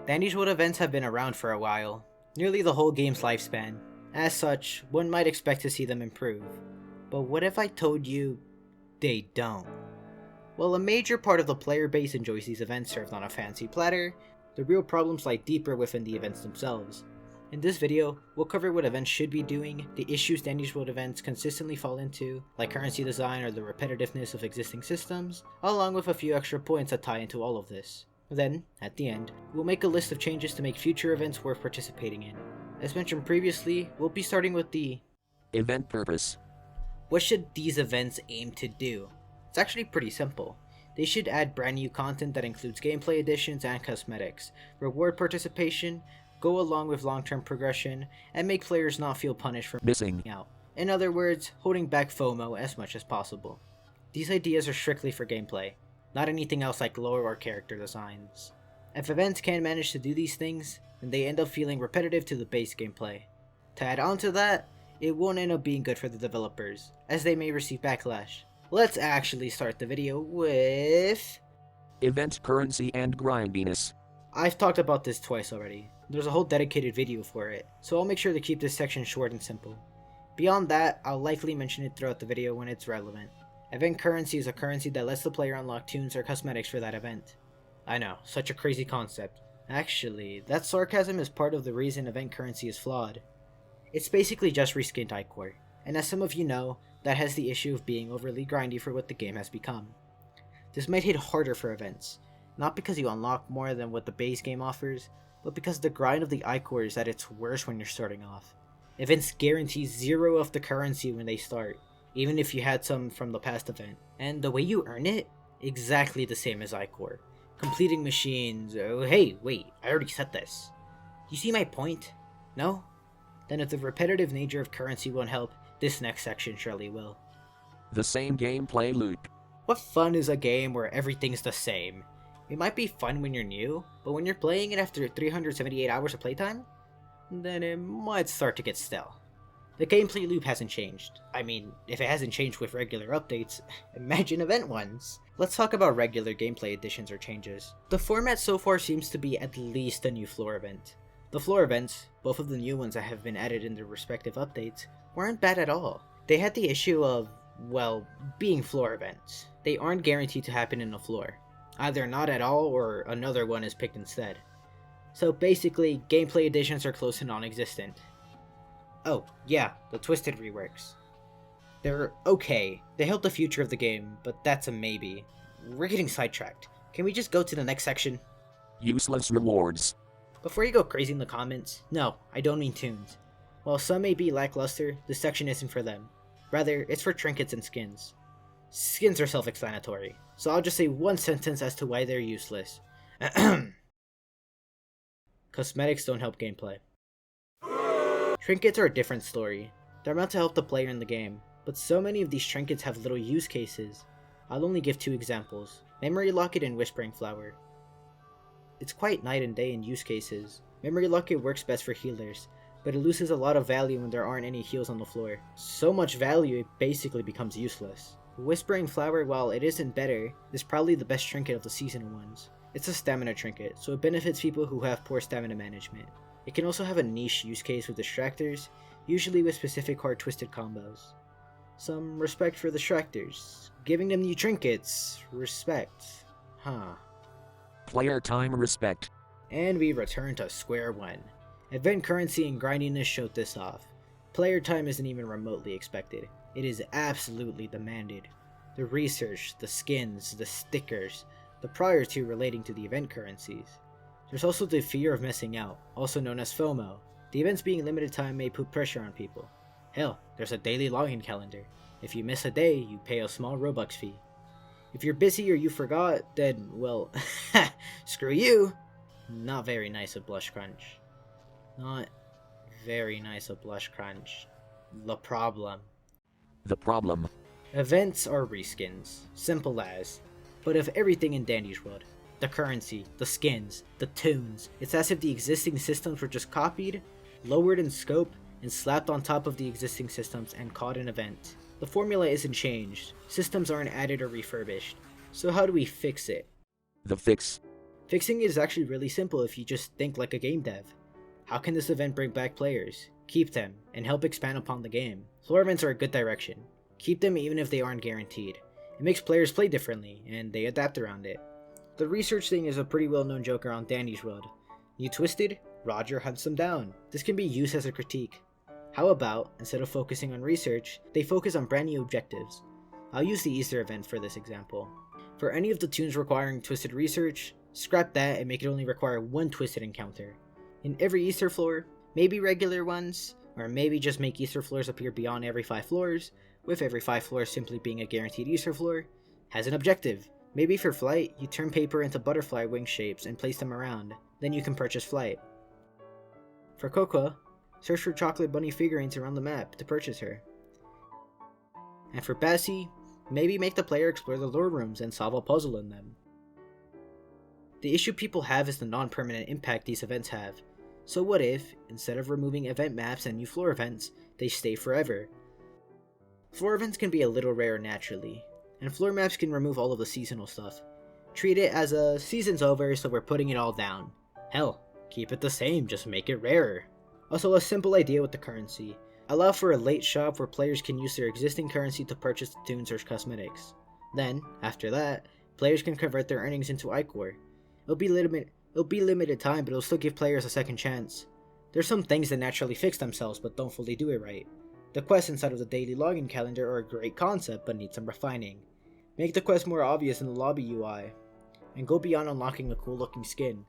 Dandy's Wood events have been around for a while, nearly the whole game's lifespan. As such, one might expect to see them improve. But what if I told you they don't? While a major part of the player base enjoys these events served on a fancy platter, the real problems lie deeper within the events themselves. In this video, we'll cover what events should be doing, the issues Dandy's Wood events consistently fall into, like currency design or the repetitiveness of existing systems, along with a few extra points that tie into all of this. Then, at the end, we'll make a list of changes to make future events worth participating in. As mentioned previously, we'll be starting with the event purpose. What should these events aim to do? It's actually pretty simple. They should add brand new content that includes gameplay additions and cosmetics, reward participation, go along with long-term progression, and make players not feel punished for missing out. In other words, holding back FOMO as much as possible. These ideas are strictly for gameplay, not anything else like lore or character designs. If events can't manage to do these things, then they end up feeling repetitive to the base gameplay. To add on to that, it won't end up being good for the developers, as they may receive backlash. Let's actually start the video with event currency and grindiness. I've talked about this twice already. There's a whole dedicated video for it, so I'll make sure to keep this section short and simple. Beyond that, I'll likely mention it throughout the video when it's relevant. Event currency is a currency that lets the player unlock tunes or cosmetics for that event. I know, such a crazy concept. Actually, that sarcasm is part of the reason event currency is flawed. It's basically just reskinned Icore, and as some of you know, that has the issue of being overly grindy for what the game has become. This might hit harder for events, not because you unlock more than what the base game offers, but because the grind of the Icore is at its worst when you're starting off. Events guarantee 0 of the currency when they start, even if you had some from the past event. And the way you earn it, exactly the same as Icore. Completing machines. Oh hey, wait, I already said this. You see my point? No? Then if the repetitive nature of currency won't help, this next section surely will. The same gameplay loop. What fun is a game where everything's the same? It might be fun when you're new, but when you're playing it after 378 hours of playtime, then it might start to get stale. The gameplay loop hasn't changed. I mean, if it hasn't changed with regular updates, imagine event ones. Let's talk about regular gameplay additions or changes. The format so far seems to be at least a new floor event. The floor events, both of the new ones that have been added in their respective updates, weren't bad at all. They had the issue of, well, being floor events. They aren't guaranteed to happen in a floor. Either not at all or another one is picked instead. So basically, gameplay additions are close to non-existent. Oh, yeah, the Twisted reworks. They're okay. They help the future of the game, but that's a maybe. We're getting sidetracked. Can we just go to the next section? Useless rewards. Before you go crazy in the comments, no, I don't mean tunes. While some may be lackluster, this section isn't for them. Rather, it's for trinkets and skins. Skins are self-explanatory, so I'll just say one sentence as to why they're useless. Cosmetics don't help gameplay. Trinkets are a different story. They're meant to help the player in the game, but so many of these trinkets have little use cases. I'll only give 2 examples, Memory Locket and Whispering Flower. It's quite night and day in use cases. Memory Locket works best for healers, but it loses a lot of value when there aren't any heals on the floor. So much value it basically becomes useless. Whispering Flower, while it isn't better, is probably the best trinket of the seasonal ones. It's a stamina trinket, so it benefits people who have poor stamina management. It can also have a niche use case with distractors, usually with specific hard twisted combos. Some respect for the distractors. Giving them new trinkets. Respect. Huh. Player time respect. And we return to square one. Event currency and grindiness showed this off. Player time isn't even remotely expected. It is absolutely demanded. The research, the skins, the stickers, the prior to relating to the event currencies. There's also the fear of missing out, also known as FOMO. The events being limited time may put pressure on people. Hell, there's a daily login calendar. If you miss a day, you pay a small Robux fee. If you're busy or you forgot, then, well, screw you! Not very nice of BlushCrunch. Not very nice of BlushCrunch. The problem. The problem. Events are reskins. Simple as. But of everything in Dandy's Wood. The currency, the skins, the tunes. It's as if the existing systems were just copied, lowered in scope, and slapped on top of the existing systems and called an event. The formula isn't changed. Systems aren't added or refurbished. So how do we fix it? The fix. Fixing it is actually really simple if you just think like a game dev. How can this event bring back players, keep them, and help expand upon the game? Floor events are a good direction. Keep them even if they aren't guaranteed. It makes players play differently, and they adapt around it. The research thing is a pretty well-known joke around Danny's world. You twisted? Roger hunts them down. This can be used as a critique. How about, instead of focusing on research, they focus on brand new objectives? I'll use the Easter event for this example. For any of the tunes requiring twisted research, scrap that and make it only require one twisted encounter. In every Easter floor, maybe regular ones, or maybe just make Easter floors appear beyond every 5 floors, with every 5 floors simply being a guaranteed Easter floor, has an objective. Maybe for flight, you turn paper into butterfly wing shapes and place them around, then you can purchase flight. For Coco, search for chocolate bunny figurines around the map to purchase her. And for Bessie, maybe make the player explore the lore rooms and solve a puzzle in them. The issue people have is the non-permanent impact these events have. So what if, instead of removing event maps and new floor events, they stay forever? Floor events can be a little rare naturally, and floor maps can remove all of the seasonal stuff. Treat it as a season's over, so we're putting it all down. Hell, keep it the same, just make it rarer. Also, a simple idea with the currency. Allow for a late shop where players can use their existing currency to purchase the tunes or cosmetics. Then, after that, players can convert their earnings into Ichor. It'll be limited time, but it'll still give players a second chance. There's some things that naturally fix themselves but don't fully do it right. The quests inside of the daily login calendar are a great concept but need some refining. Make the quest more obvious in the lobby UI. And go beyond unlocking a cool looking skin.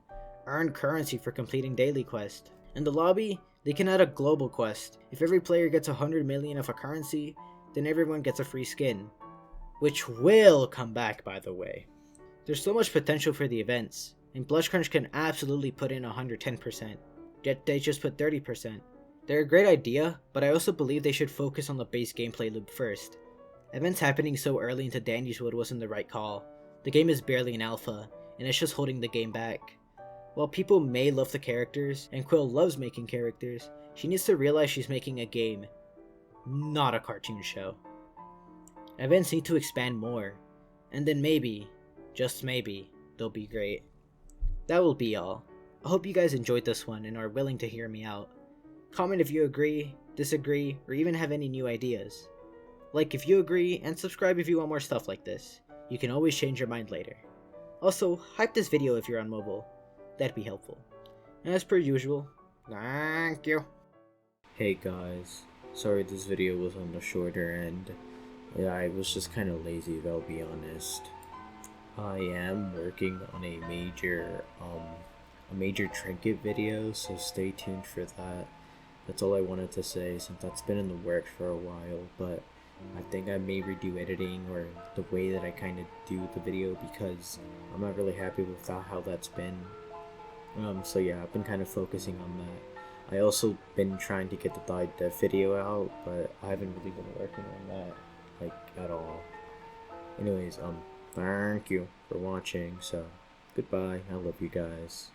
Earn currency for completing daily quest. In the lobby, they can add a global quest. If every player gets 100 million of a currency, then everyone gets a free skin. Which will come back, by the way. There's so much potential for the events, and BlushCrunch can absolutely put in 110%, yet they just put 30%. They're a great idea, but I also believe they should focus on the base gameplay loop first. Events happening so early into Dandy's Wood wasn't the right call. The game is barely in alpha, and it's just holding the game back. While people may love the characters, and Quill loves making characters, she needs to realize she's making a game, not a cartoon show. Events need to expand more, and then maybe, just maybe, they'll be great. That will be all. I hope you guys enjoyed this one and are willing to hear me out. Comment if you agree, disagree, or even have any new ideas. Like if you agree, and subscribe if you want more stuff like this. You can always change your mind later. Also, hype this video if you're on mobile. That'd be helpful. And as per usual, thank you. Hey guys, sorry this video was on the shorter end. Yeah, I was just kind of lazy, if I'll be honest. I am working on a major trinket video, so stay tuned for that. That's all I wanted to say, since that's been in the works for a while, but I think I may redo editing or the way that I kind of do the video, because I'm not really happy with how that's been. So yeah, I've been kind of focusing on that. I also been trying to get the Dive Dev video out, but I haven't really been working on that, like, at all. Anyways, thank you for watching, so goodbye, I love you guys.